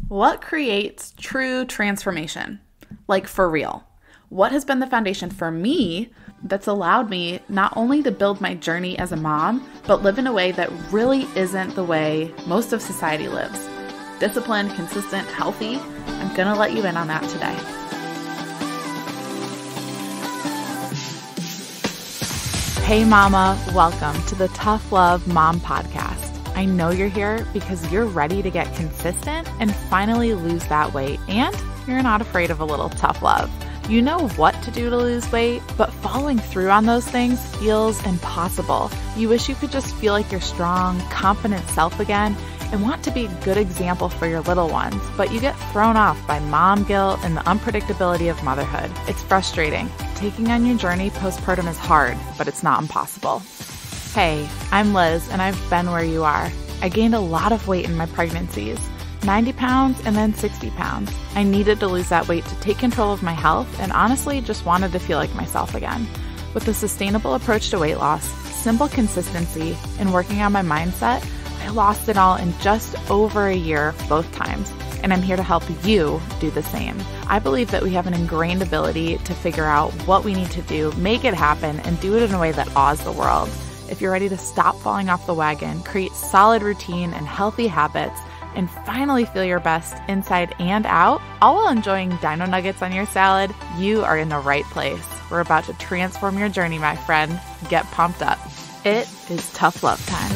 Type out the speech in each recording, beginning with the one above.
What creates true transformation? Like for real. What has been the foundation for me that's allowed me not only to build my journey as a mom, but live in a way that really isn't the way most of society lives? Disciplined, consistent, healthy. I'm going to let you in on that today. Hey mama, welcome to the Tough Love Mom Podcast. I know you're here because you're ready to get consistent and finally lose that weight, and you're not afraid of a little tough love. You know what to do to lose weight, but following through on those things feels impossible. You wish you could just feel like your strong, confident self again and want to be a good example for your little ones, but you get thrown off by mom guilt and the unpredictability of motherhood. It's frustrating. Taking on your journey postpartum is hard, but it's not impossible. Hey, I'm Liz, and I've been where you are. I gained a lot of weight in my pregnancies, 90 pounds and then 60 pounds. I needed to lose that weight to take control of my health and honestly just wanted to feel like myself again. With a sustainable approach to weight loss, simple consistency, and working on my mindset, I lost it all in just over a year both times. And I'm here to help you do the same. I believe that we have an ingrained ability to figure out what we need to do, make it happen, and do it in a way that awes the world. If you're ready to stop falling off the wagon, create solid routine and healthy habits, and finally feel your best inside and out, all while enjoying dino nuggets on your salad, you are in the right place. We're about to transform your journey, my friend. Get pumped up. It is tough love time.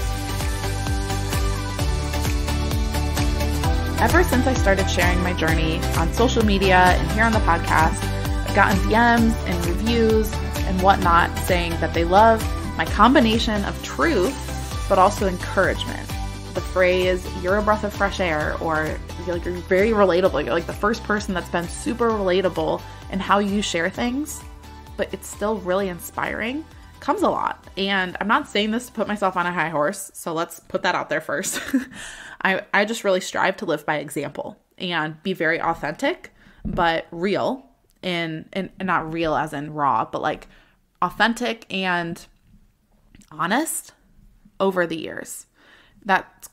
Ever since I started sharing my journey on social media and here on the podcast, I've gotten DMs and reviews and whatnot saying that they love my combination of truth, but also encouragement. The phrase, you're a breath of fresh air, or you're very relatable. You're like the first person that's been super relatable in how you share things, but it's still really inspiring, comes a lot. And I'm not saying this to put myself on a high horse, so let's put that out there first. I just really strive to live by example and be very authentic, but real, and not real as in raw, but like authentic and honest over the years. That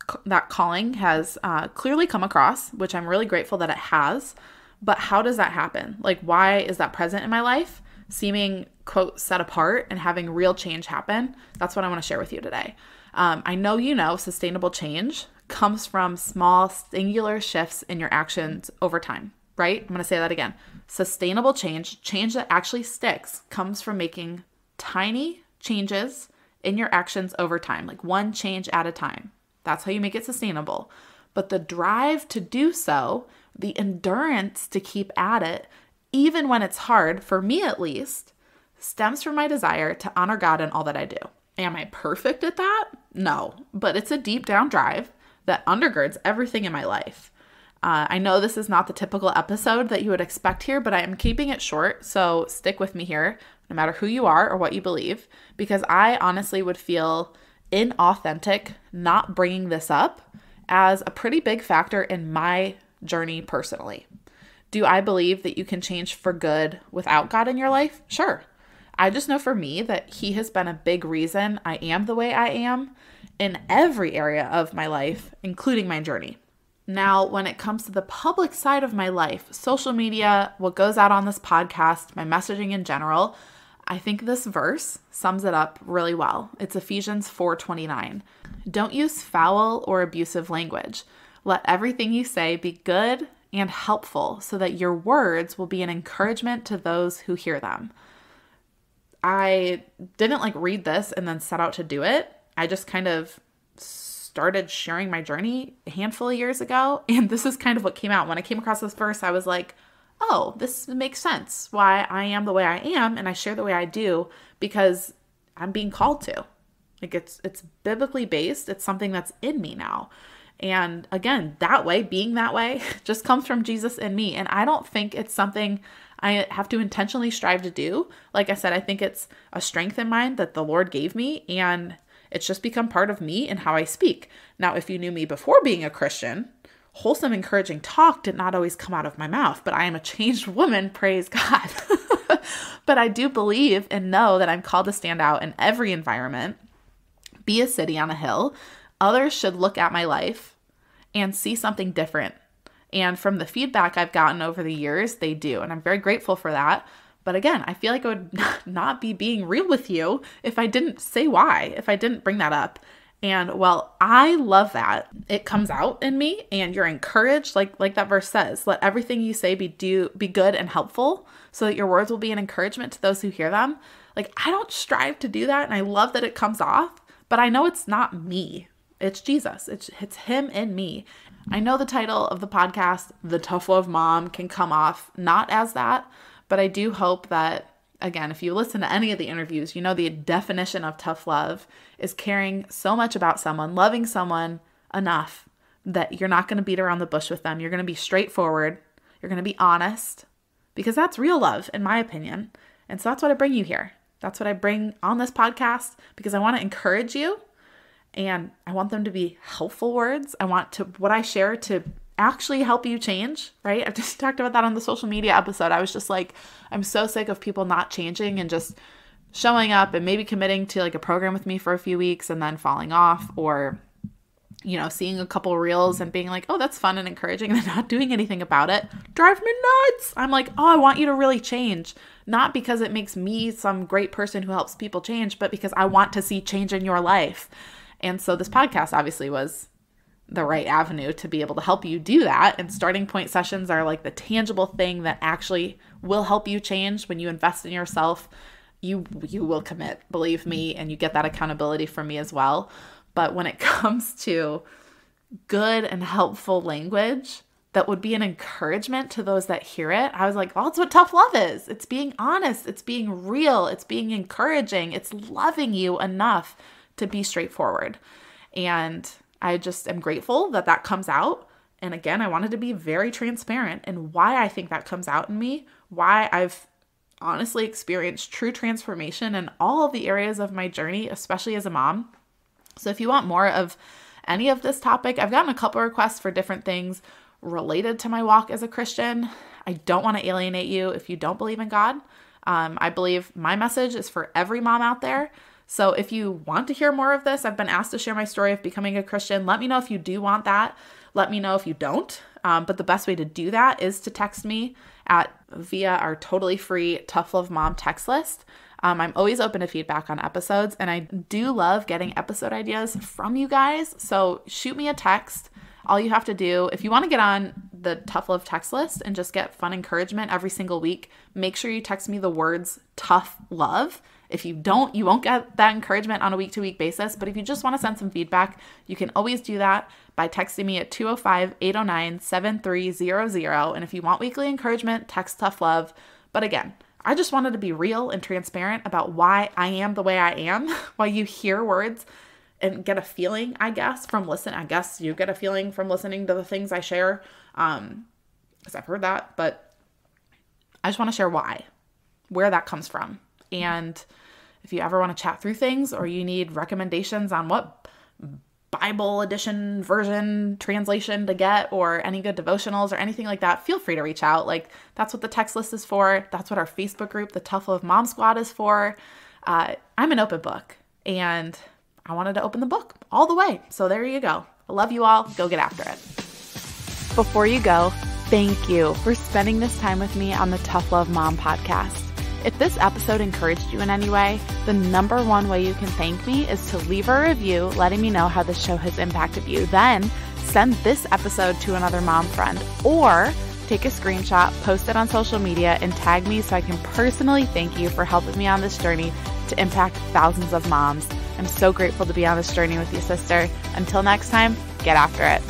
calling has clearly come across, which I'm really grateful that it has. But how does that happen? Like, why is that present in my life? Seeming, quote, set apart and having real change happen. That's what I want to share with you today. I know sustainable change comes from small, singular shifts in your actions over time, right? I'm going to say that again. Sustainable change that actually sticks, comes from making tiny changes in your actions over time, like one change at a time. That's how you make it sustainable. But the drive to do so, the endurance to keep at it, even when it's hard, for me at least, stems from my desire to honor God in all that I do. Am I perfect at that? No, but it's a deep down drive that undergirds everything in my life. I know this is not the typical episode that you would expect here, but I am keeping it short, so stick with me here, no matter who you are or what you believe, because I honestly would feel inauthentic not bringing this up as a pretty big factor in my journey personally. Do I believe that you can change for good without God in your life? Sure. I just know for me that He has been a big reason I am the way I am in every area of my life, including my journey. Now, when it comes to the public side of my life, social media, what goes out on this podcast, my messaging in general, I think this verse sums it up really well. It's Ephesians 4:29. Don't use foul or abusive language. Let everything you say be good and helpful so that your words will be an encouragement to those who hear them. I didn't read this and then set out to do it. I just kind of started sharing my journey a handful of years ago, and this is kind of what came out. When I came across this verse, I was like, oh, this makes sense why I am the way I am, and I share the way I do because I'm being called to. Like it's biblically based. It's something that's in me now. And again, being that way just comes from Jesus in me. And I don't think it's something I have to intentionally strive to do. Like I said, I think it's a strength in mine that the Lord gave me, and it's just become part of me and how I speak. Now, if you knew me before being a Christian, wholesome, encouraging talk did not always come out of my mouth, but I am a changed woman, praise God. But I do believe and know that I'm called to stand out in every environment, be a city on a hill. Others should look at my life and see something different And from the feedback I've gotten over the years, they do. And I'm very grateful for that. But again, I feel like I would not be being real with you if I didn't say why, if I didn't bring that up. And well, I love that it comes out in me and you're encouraged, like that verse says, let everything you say be good and helpful so that your words will be an encouragement to those who hear them. Like, I don't strive to do that. And I love that it comes off, but I know it's not me. It's Jesus. It's him in me. I know the title of the podcast, The Tough Love Mom, can come off not as that, but I do hope that, again, if you listen to any of the interviews, you know the definition of tough love is caring so much about someone, loving someone enough that you're not going to beat around the bush with them. You're going to be straightforward. You're going to be honest, because that's real love, in my opinion. And so that's what I bring you here. That's what I bring on this podcast, because I want to encourage you and I want them to be helpful words. I want what I share to actually help you change, right? I've just talked about that on the social media episode. I was just like, I'm so sick of people not changing and just showing up and maybe committing to like a program with me for a few weeks and then falling off, or, you know, seeing a couple reels and being like, oh, that's fun and encouraging, and then not doing anything about it. Drive me nuts. I'm like, oh, I want you to really change. Not because it makes me some great person who helps people change, but because I want to see change in your life. And so this podcast obviously was the right avenue to be able to help you do that. And starting point sessions are like the tangible thing that actually will help you change. When you invest in yourself, you will commit, believe me, and you get that accountability from me as well. But when it comes to good and helpful language that would be an encouragement to those that hear it, I was like, well, that's what tough love is. It's being honest. It's being real. It's being encouraging. It's loving you enough to be straightforward. And I just am grateful that that comes out. And again, I wanted to be very transparent in why I think that comes out in me, why I've honestly experienced true transformation in all of the areas of my journey, especially as a mom. So if you want more of any of this topic, I've gotten a couple requests for different things related to my walk as a Christian. I don't want to alienate you if you don't believe in God. I believe my message is for every mom out there. So if you want to hear more of this, I've been asked to share my story of becoming a Christian. Let me know if you do want that. Let me know if you don't. But the best way to do that is to text me via our totally free Tough Love Mom text list. I'm always open to feedback on episodes, and I do love getting episode ideas from you guys. So shoot me a text. All you have to do, if you want to get on the Tough Love text list and just get fun encouragement every single week, make sure you text me the words tough love. If you don't, you won't get that encouragement on a week-to-week basis. But if you just want to send some feedback, you can always do that by texting me at 205-809-7300. And if you want weekly encouragement, text tough love. But again, I just wanted to be real and transparent about why I am the way I am, why you hear words and get a feeling, I guess, from listening. I guess you get a feeling from listening to the things I share, because I've heard that. But I just want to share where that comes from. And if you ever want to chat through things, or you need recommendations on what Bible edition, version, translation to get, or any good devotionals or anything like that, feel free to reach out. Like, that's what the text list is for. That's what our Facebook group, the Tough Love Mom Squad, is for. I'm an open book, and I wanted to open the book all the way. So there you go. I love you all. Go get after it. Before you go, thank you for spending this time with me on the Tough Love Mom podcast. If this episode encouraged you in any way, the number one way you can thank me is to leave a review letting me know how this show has impacted you. Then send this episode to another mom friend, or take a screenshot, post it on social media, and tag me so I can personally thank you for helping me on this journey to impact thousands of moms. I'm so grateful to be on this journey with you, sister. Until next time, get after it.